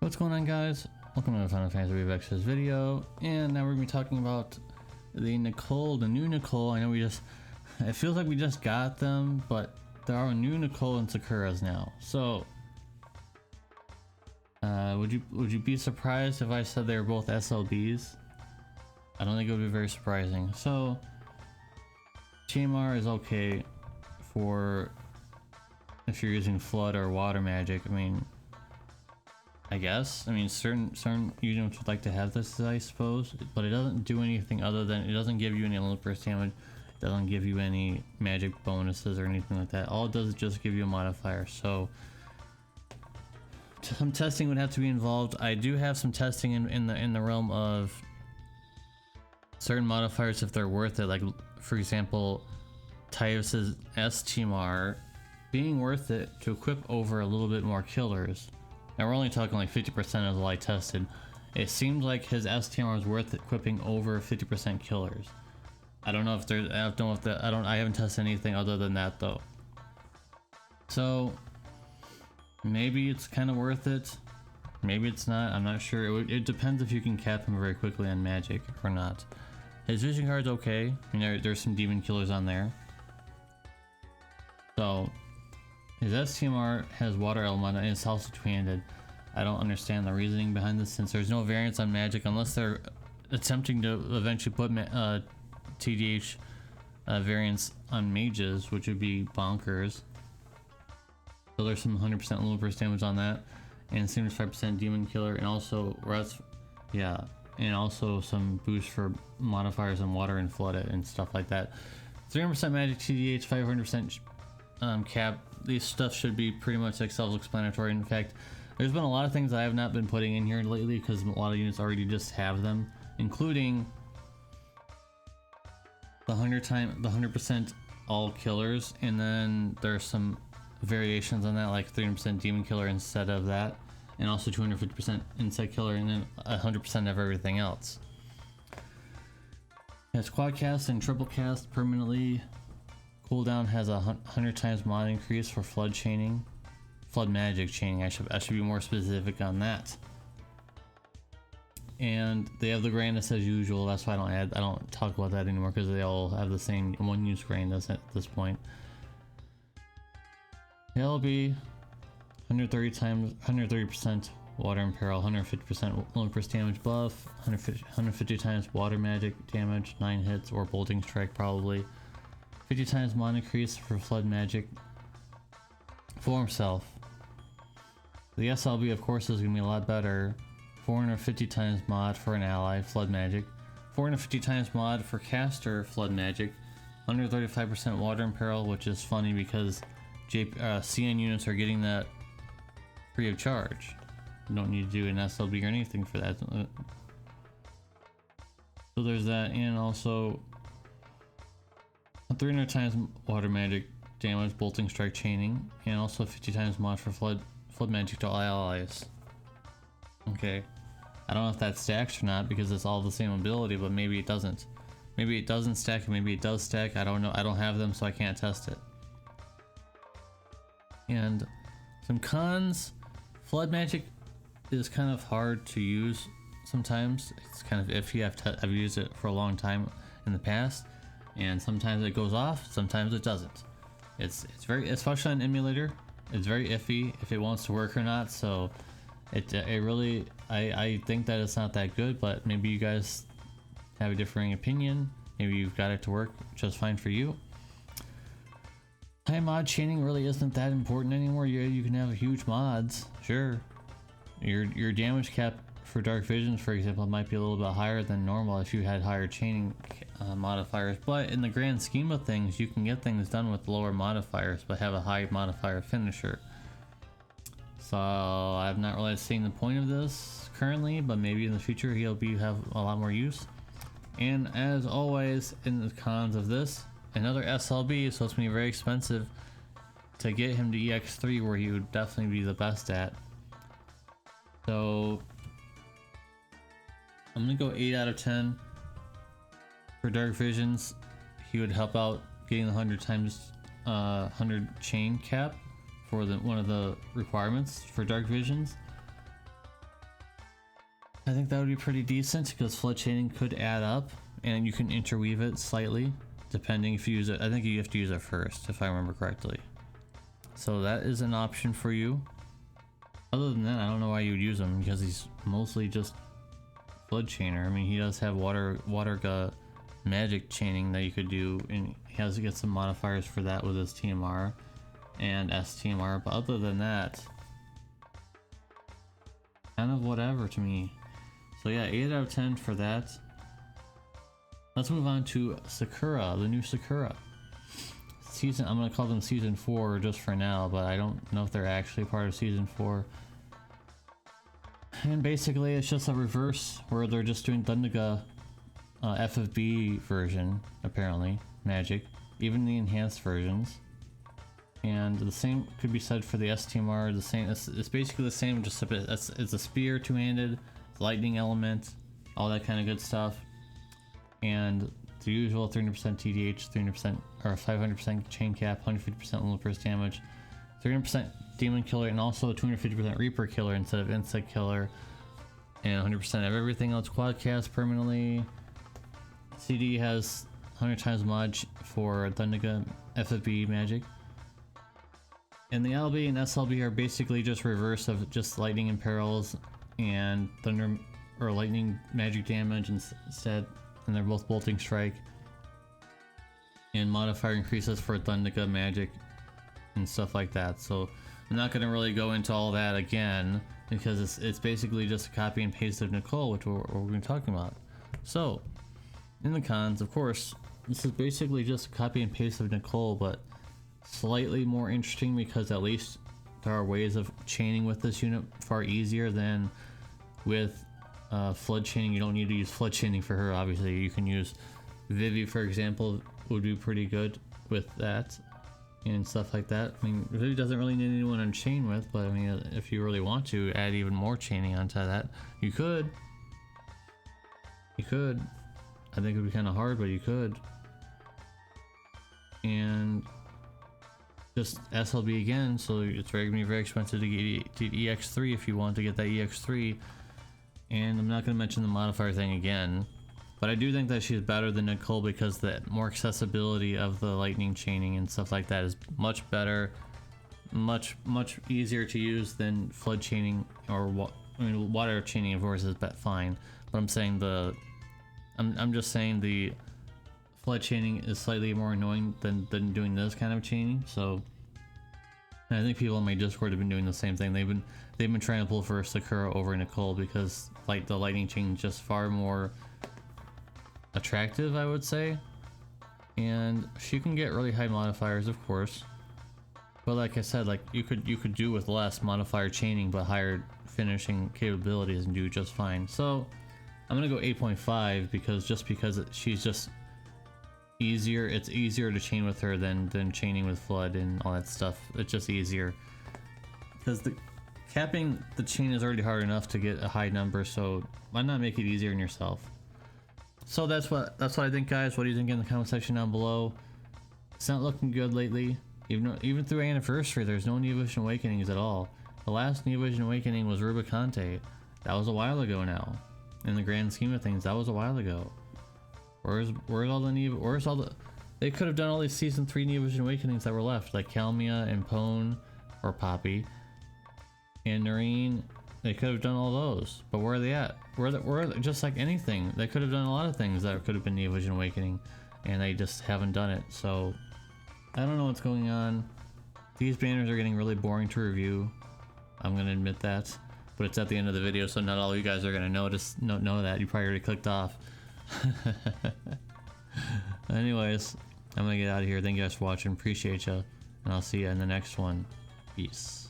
What's going on, guys? Welcome to the Final Fantasy Revex's video, and now we're gonna be talking about the new Nichol. I know it feels like we just got them, but there are new Nichol and Sakuras now. So, would you be surprised if I said they were both SLBs? I don't think it would be very surprising. So, TMR is okay for if you're using flood or water magic. I guess. Certain units would like to have this, I suppose, but it doesn't do anything other than it doesn't give you any limit burst damage. It doesn't give you any magic bonuses or anything like that. All it does is just give you a modifier. So some testing would have to be involved. I do have some testing in the realm of certain modifiers if they're worth it. Like, for example, Tyus's STMR being worth it to equip over a little bit more killers. Now we're only talking like 50% is all I tested. It seems like his STMR is worth equipping over 50% killers. I don't know if there's, I haven't tested anything other than that though. So maybe it's kind of worth it. Maybe it's not. I'm not sure. It depends if you can cap him very quickly on magic or not. His vision card's okay. There's some demon killers on there. So his STMR has water element and it's also two-handed. I don't understand the reasoning behind this, since there's no variance on magic unless they're attempting to eventually put TDH variance on mages, which would be bonkers. So there's some 100% limit burst damage on that, and 75% demon killer, and also and also some boost for modifiers on water and flood and stuff like that. 300% magic TDH, 500% cap. These stuff should be pretty much like self-explanatory. In fact, there's been a lot of things I have not been putting in here lately because a lot of units already just have them, including the 100% all killers, and then there's some variations on that, like 300% demon killer instead of that, and also 250% insect killer, and then 100% of everything else. It has quad cast and triple cast permanently. Cooldown has a 100 times mod increase for flood magic chaining. I should be more specific on that. And they have the grandness as usual. That's why I don't talk about that anymore, because they all have the same one-use grandness at this point. LB 130% water and peril, 150% limit burst damage buff, 150 times water magic damage, 9 hits, or bolting strike probably. 50 times mod increase for flood magic for himself. The SLB, of course, is going to be a lot better. 450 times mod for an ally, flood magic. 450 times mod for caster, flood magic. 135% water and peril, which is funny because CN units are getting that free of charge. You don't need to do an SLB or anything for that. So there's that, and also 300 times water magic damage, bolting strike chaining, and also 50 times mod for flood magic to all allies. Okay, I don't know if that stacks or not because it's all the same ability, but maybe it doesn't. Maybe it doesn't stack, and maybe it does stack. I don't know. I don't have them, so I can't test it. And some cons: flood magic is kind of hard to use sometimes. It's kind of iffy. I've used it for a long time in the past, and sometimes it goes off, sometimes it doesn't. It's especially on emulator, it's very iffy if it wants to work or not. So it really, I think that it's not that good, but maybe you guys have a differing opinion. Maybe you've got it to work just fine for you. High mod chaining really isn't that important anymore. You can have huge mods, sure. Your damage cap for dark visions, for example, might be a little bit higher than normal if you had higher chaining modifiers, but in the grand scheme of things, you can get things done with lower modifiers but have a high modifier finisher. So I've not really seen the point of this currently, but maybe in the future he'll have a lot more use. And as always, in the cons of this, another SLB, so it's gonna be very expensive to get him to EX3, where he would definitely be the best at. So I'm gonna go 8 out of 10 for dark visions. He would help out getting the 100 times 100 chain cap for one of the requirements for dark visions. I think that would be pretty decent because flood chaining could add up, and you can interweave it slightly depending if you use it. I think you have to use it first if I remember correctly. So that is an option for you. Other than that, I don't know why you would use him because he's mostly just flood chainer. I mean, he does have water magic chaining that you could do, and he has to get some modifiers for that with his TMR and STMR, but other than that, kind of whatever to me. So yeah, 8 out of 10 for that. Let's move on to Sakura, the new Sakura. Season, I'm gonna call them season 4 just for now, but I don't know if they're actually part of season 4. And basically it's just a reverse where they're just doing Thundaga FFBE version, apparently, magic, even the enhanced versions. And the same could be said for the STMR, the same, it's basically the same, just a bit, it's a spear, two-handed, lightning element, all that kind of good stuff. And the usual 300% TDH, 300% or 500% chain cap, 150% limit burst damage, 300% demon killer, and also 250% reaper killer instead of insect killer, and 100% of everything else quad cast permanently. CD has 100 times much for Thundaga FFBE magic. And the LB and SLB are basically just reverse of just lightning imperils and thunder or lightning magic damage instead, and they're both bolting strike. And modifier increases for Thundaga magic and stuff like that. So I'm not going to really go into all that again because it's basically just a copy and paste of Nichol, which we're going to be talking about. So in the cons, of course, this is basically just a copy and paste of Nichol, but slightly more interesting because at least there are ways of chaining with this unit far easier than with flood chaining. You don't need to use flood chaining for her, obviously. You can use Vivi, for example, would be pretty good with that and stuff like that. I mean, Vivi doesn't really need anyone to chain with, but I mean, if you really want to add even more chaining onto that, you could. You could. I think it would be kind of hard, but you could. And just SLB again, so it's going to be very expensive to get EX3 if you want to get that EX3. And I'm not going to mention the modifier thing again, but I do think that she's better than Nichol because the more accessibility of the lightning chaining and stuff like that is much better, much easier to use than flood chaining, or I mean water chaining of course is fine, but I'm saying I'm just saying the flood chaining is slightly more annoying than doing this kind of chaining. So and I think people on my Discord have been doing the same thing. They've been trying to pull for Sakura over Nichol because like the lightning chain is just far more attractive, I would say, and she can get really high modifiers, of course. But like I said, like you could do with less modifier chaining but higher finishing capabilities and do just fine. So I'm gonna go 8.5 because she's just easier. It's easier to chain with her than chaining with flood and all that stuff. It's just easier because the capping the chain is already hard enough to get a high number, so why not make it easier on yourself? So that's what I think, guys. What do you think in the comment section down below? It's not looking good lately. Even through anniversary, there's no Neo Vision Awakenings at all. The last Neo Vision Awakening was Rubicante. That was a while ago now. In the grand scheme of things, that was a while ago. Where's all the they could have done all these season 3 Neo Vision Awakenings that were left, like Kalmia and Pone or Poppy and Noreen. They could have done all those, but where are they at? Where just like anything, they could have done a lot of things that could have been Neo Vision Awakening, and they just haven't done it. So I don't know what's going on. These banners are getting really boring to review. I'm gonna admit that, but it's at the end of the video, so not all of you guys are gonna know that. You probably already clicked off. Anyways, I'm gonna get out of here. Thank you guys for watching. Appreciate you, and I'll see you in the next one. Peace.